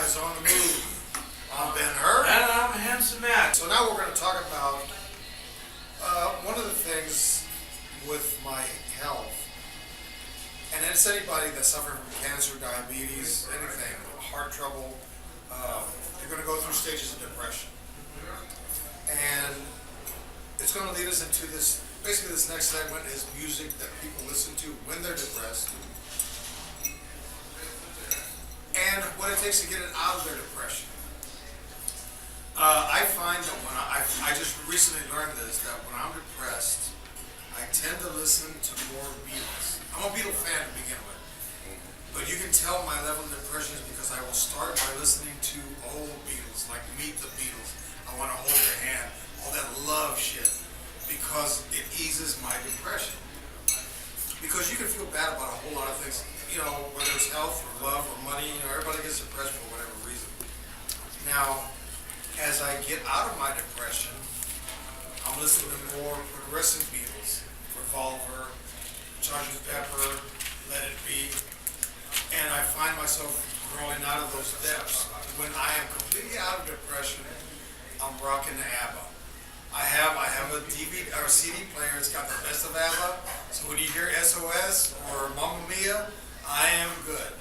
guys on the move. I'm Ben Hur. And I'm Handsome Matt. So now we're going to talk about one of the things with my health, and it's anybody that's suffering from cancer, diabetes, anything, heart trouble, you're going to go through stages of depression. And it's going to lead us into this, basically this next segment is music that people listen to when they're depressed, and what it takes to get it out of their depression. I find that when I just recently learned this, that when I'm depressed, I tend to listen to more Beatles. I'm a Beatle fan to begin with, but you can tell my level of depression is because I will start by listening to old Beatles, like Meet the Beatles. I want to hold their hand, all that love shit, because it eases my depression. Because you can feel bad about a whole lot of things, you know, whether it's health or love or money, you know, everybody gets depressed for whatever reason. Now, as I get out of my depression, I'm listening to more progressive Beatles, Revolver, Sgt. Pepper, Let It Be, and I find myself growing out of those depths. When I am completely out of depression, I'm rocking the ABBA. I have a DVD or CD player. It's got the best of ABBA. So when you hear SOS or Mamma Mia, I am good.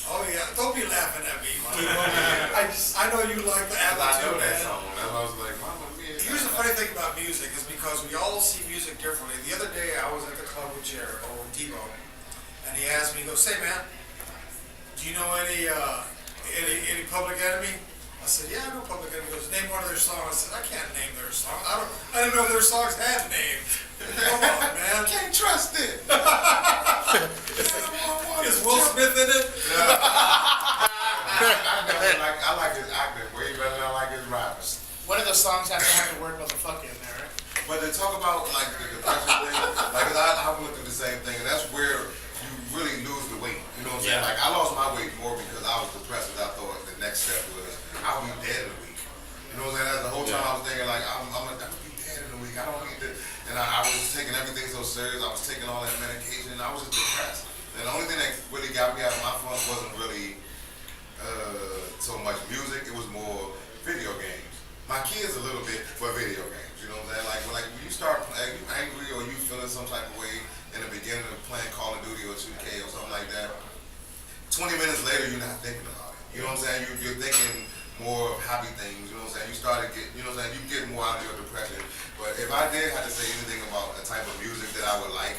Oh yeah, don't be laughing at me. I know you like the ABBA too, man. I was like, Mamma Mia. Here's the funny thing about music is because we all see music differently. The other day I was at the club with Jared, or with Debo, and he asked me, he goes, "Say man, do you know any Public Enemy?" I said, "Yeah, I know Public Enemy." He goes, "Name one of their songs." I said, "I can't name their song. I didn't know their songs had names." Come on, man. Can't trust it. Is Will Smith in it? I like his acting way better than I like his rapping. One of the songs have the word motherfucker in there, right? But to talk about like the depression thing, like I went through the same thing, and that's where you really lose the weight. You know what I'm saying? Yeah. Like I lost my weight more because I was depressed. Because I thought the next step was I'll be dead in a week. You know what I'm saying? That's the whole time I was thinking like I'm gonna be dead in a week. I don't need to. And I was taking everything so serious. I was taking all that medication, and I was just depressed. And the only thing that really got me out of my funk wasn't really so much music. It was more video games. My kids a little bit, but video games. You know what I'm saying? Like when you start, like you angry or you feeling some type of way in the beginning of playing Call of Duty or 2K or something like that. 20 minutes later, you're not thinking about it. You know what I'm saying? You're thinking more of happy things. You know what I'm saying? You start to get, you know what I'm saying? You get more out of your depression. But if I did have to say anything about the type of music that I would like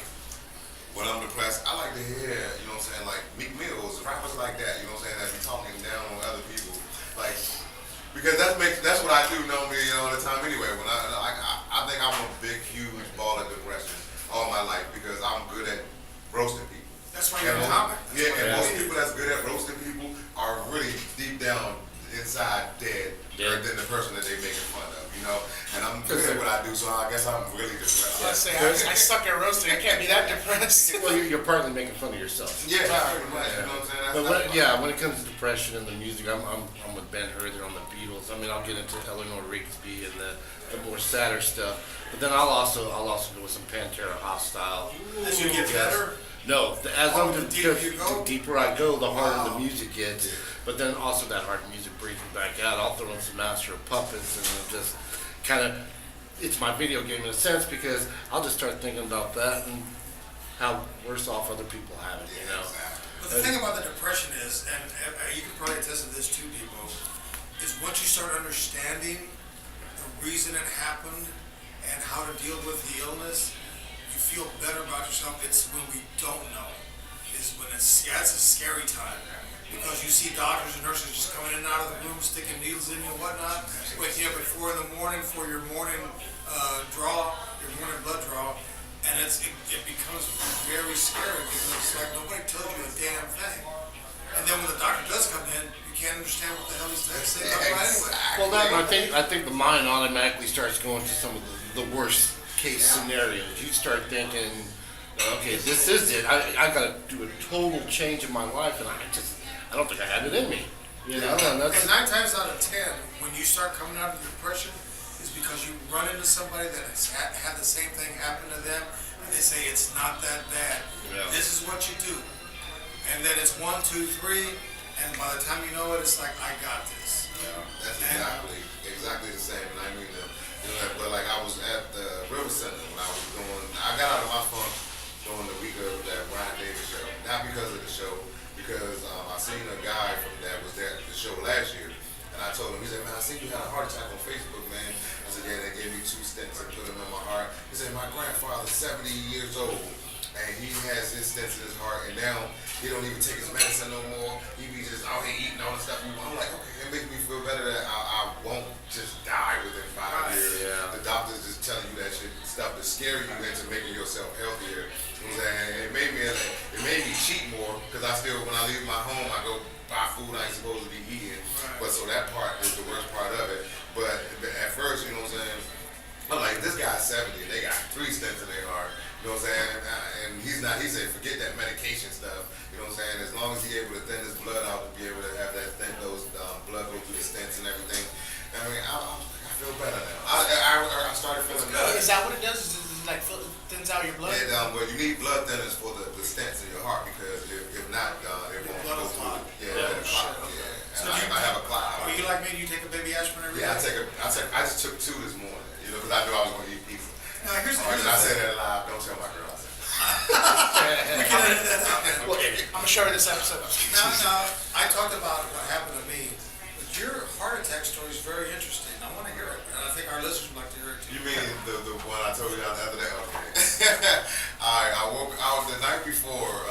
when I'm depressed, I like to hear, you know what I'm saying, like Meek Mills, rappers like that, you know what I'm saying, that be talking down on other people. Like, because that's what I do normally, you know, all the time anyway. When I think I'm a big, huge ball of depression all my life because I'm good at roasting people. That's why you're a comic. Yeah, and most people that's good at roasting people are really deep down inside dead than the person that they making fun of, you know. And I'm good at what I do, so I guess I'm really depressed. I say I suck at roasting. I can't be that depressed. Well, you're partly making fun of yourself. Yeah, pretty much. You know what I'm saying? But when it comes to depression and the music, I'm with Ben Hur there on the Beatles. I mean, I'll get into Eleanor Rigby and the more sadder stuff. But then I'll also go with some Pantera Hostile. As you get better. No, the deeper I go, the harder the Wow. music gets. But then also that hard music brings me back out. I'll throw in some Master of Puppets and just kind of, it's my video game in a sense because I'll just start thinking about that and how worse off other people have it, you know. But the thing about the depression is, and you can probably attest to this too, Debo, is once you start understanding the reason it happened and how to deal with the illness, you feel better about yourself. It's when we don't know. Is when it's a scary time. Because you see doctors and nurses just coming in and out of the room, sticking needles in you and whatnot, waking up at 4 in the morning for your morning your morning blood draw, and it becomes very scary because it's like nobody told you a damn thing. And then when the doctor does come in, you can't understand what the hell he's saying about anyway. Well, I think the mind automatically starts going to some of the worst case scenarios. You start thinking, okay, this is it. I got to do a total change in my life, and I don't think I have it in me. You know, and And 9 times out of 10, when you start coming out of depression, is because you run into somebody that has had the same thing happen to them, and they say it's not that bad. Yeah. This is what you do, and then it's 1, 2, 3. and by the time you know it, it's like, I got this. Yeah, that's exactly the same. And I mean, but like I was at the River Center when I got out of my funk during the week of that Brian Davis show. Not because of the show, because I seen a guy that was there at the show last year, and I told him, he said, man, I seen you had a heart attack on Facebook, man. I said, yeah, they gave me 2 stents and put them in my heart. He said, my grandfather's 70 years old, and he has his stents in his heart, and now he don't even take his medicine no more. He be just out here eating all the stuff. I'm like, okay, it makes me feel better that I won't just die within 5 years. Yeah. The doctors just telling you that shit, stuff to scare you into making yourself healthier. You know what I'm saying? It made me cheat more, because I still, when I leave my home, I go buy food I ain't supposed to be eating. But so that part is the worst part of it. But at first, you know what I'm saying, I'm like, this guy's 70, they got 3 stents in their heart. You know what I'm saying? And he said, forget that medication stuff. You know what I'm saying? As long as he's able to thin his blood out to be able to have that thin those blood go through the stents and everything. I mean, I feel better now. I started feeling better. Is that what it does? Is it like thins out your blood? Yeah, well, you need blood thinners for the stents in your heart, because if not, it won't Blood go will clot. through. Yeah, it'll clot. Yeah. So And I have a clot. Are you like me? Do you take a baby aspirin every day? Yeah, I just took 2 this morning, because I knew I was going to eat pizza. Now, here's And the I said thing. that live. Don't tell my girl I said that. We can edit that out. I'm gonna show her this episode. Now, I talked about what happened to me, but your heart attack story is very interesting. I want to hear it, and I think our listeners would like to hear it too. You mean the one I told you after that? Okay. Alright, I woke out the night before.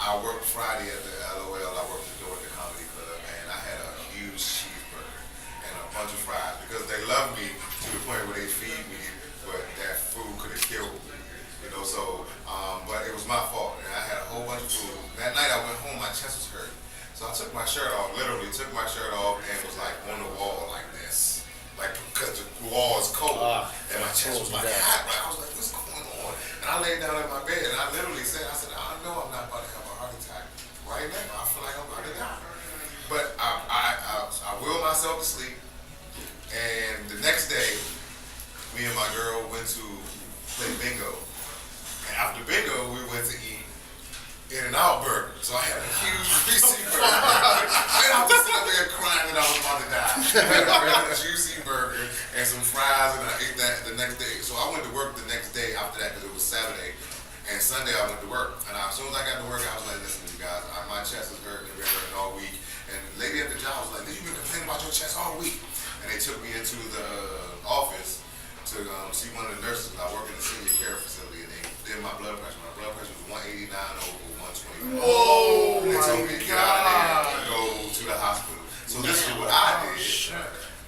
I worked Friday at the LOL. I worked the door at the comedy club, and I had a huge cheeseburger and a bunch of fries, because they love me to the point where they feed me, but that food could have killed me. You know, so but it was my fault, and I had a whole bunch of food. That night I went home, my chest was hurting, so I took my shirt off. Literally took my shirt off and was like on the wall like this, like, because the wall is cold, and my chest was like hot. I was like, what's going on? And I laid down in my bed, and I literally said, I know I'm not about to have a heart attack right now. I feel like I'm about to die, but I willed myself to sleep. And the next day, me and my girl went to play bingo. And after bingo, we went to eat In-N-Out Burger. So I had a huge juicy burger. And I was sitting there crying that I was about to die. I had a juicy burger and some fries, and I ate that the next day. So I went to work the next day after that, because it was Saturday. And Sunday I went to work. And as soon as I got to work, I was like, listen, you guys, my chest is hurting. It's been hurting all week. And the lady at the job was like, you've been complaining about your chest all week. And they took me into the office to see one of the nurses. I work in the senior care facility, and they did my blood pressure. My blood pressure was 189 over 120. Oh And they told me to get out of there and God. go to the hospital. So this is what I did.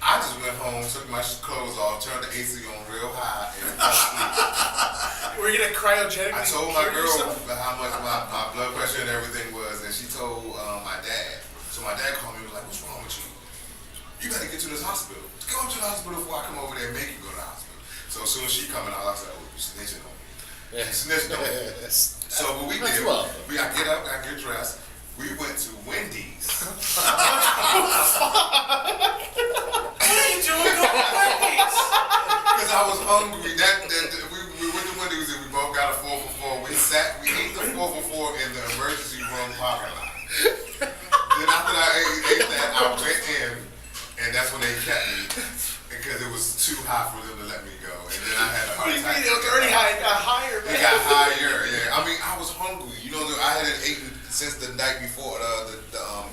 I just went home, took my clothes off, turned the AC on real high, and fell asleep. Were you gonna cryogenically I told my cure girl yourself? how much my blood pressure and everything was, and she told my dad. So my dad called me and was like, what's wrong with you? You better get to this hospital. Go to the hospital before I come over there and make you go to the hospital. So as soon as she coming out, I said, oh, you snitching on me. You snitching on me. So what we That's did, love. I get up, I get dressed, we went to Wendy's. What are you doing going to Wendy's? Because I was hungry. We went to Wendy's and we both got a 4 for $4. We ate the 4 for $4 in the emergency room parking lot. Then after I ate that, I went in, and that's when they kept me, because it was too hot for them to let me go. And then I had a What heart do you attack. mean? It was already higher, It man. got higher, yeah. I mean, I was hungry. You know, I hadn't eaten since the night before the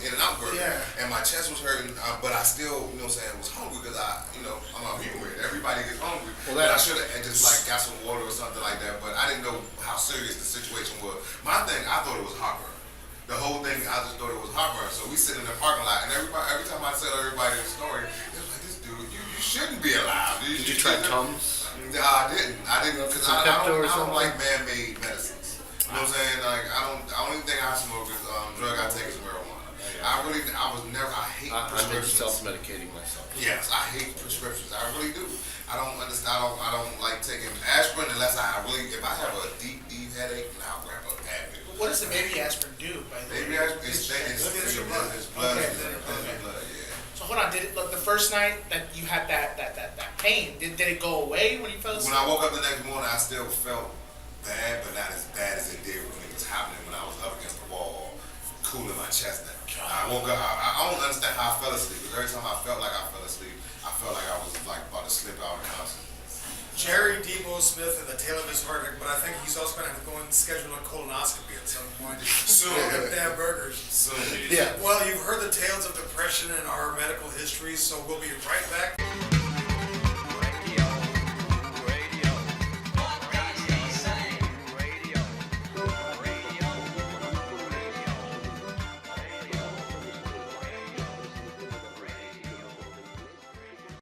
In-N-Out Burger. Yeah. And my chest was hurting, but I still, you know what I'm saying, was hungry, because I'm a human. Everybody gets hungry. Well, But I should have just like got some water or something like that, but I didn't know how serious the situation was. My thing, I thought it was heartburn. The whole thing, I just thought it was heartburn. So we sit in the parking lot, and every time I tell everybody the story, it was like, this dude, you shouldn't be alive. Did you try Tums? No, I didn't, because Some I Pepto or don't something? like man-made medicines. You know what I'm saying? Like, the only thing I smoke is, drug I take is marijuana. I hate I'm prescriptions. self-medicating myself. Yes, I hate prescriptions. I really do. I don't understand. I don't like taking aspirin unless if I have a deep headache, then I'll grab a Advil. What does the baby aspirin do, by the way? Maybe it's your blood. It's blood. Okay, It's okay. blood. Yeah. So hold on, the first night that you had that pain, did it go away when you fell asleep? When I woke up the next morning, I still felt bad, but not as bad as it did when it was happening when I was up against the wall, cooling my chest down. I woke up. I don't understand how I fell asleep. Because every time I felt like I fell asleep, I felt like I was like about to slip out of consciousness. Jerry Debo Smith at the tail of his heart, but I think he's also going to have to go and schedule a colonoscopy at some point soon. Them damn burgers. Soon. Yeah. Well, you've heard the tales of depression in our medical history, so we'll be right back.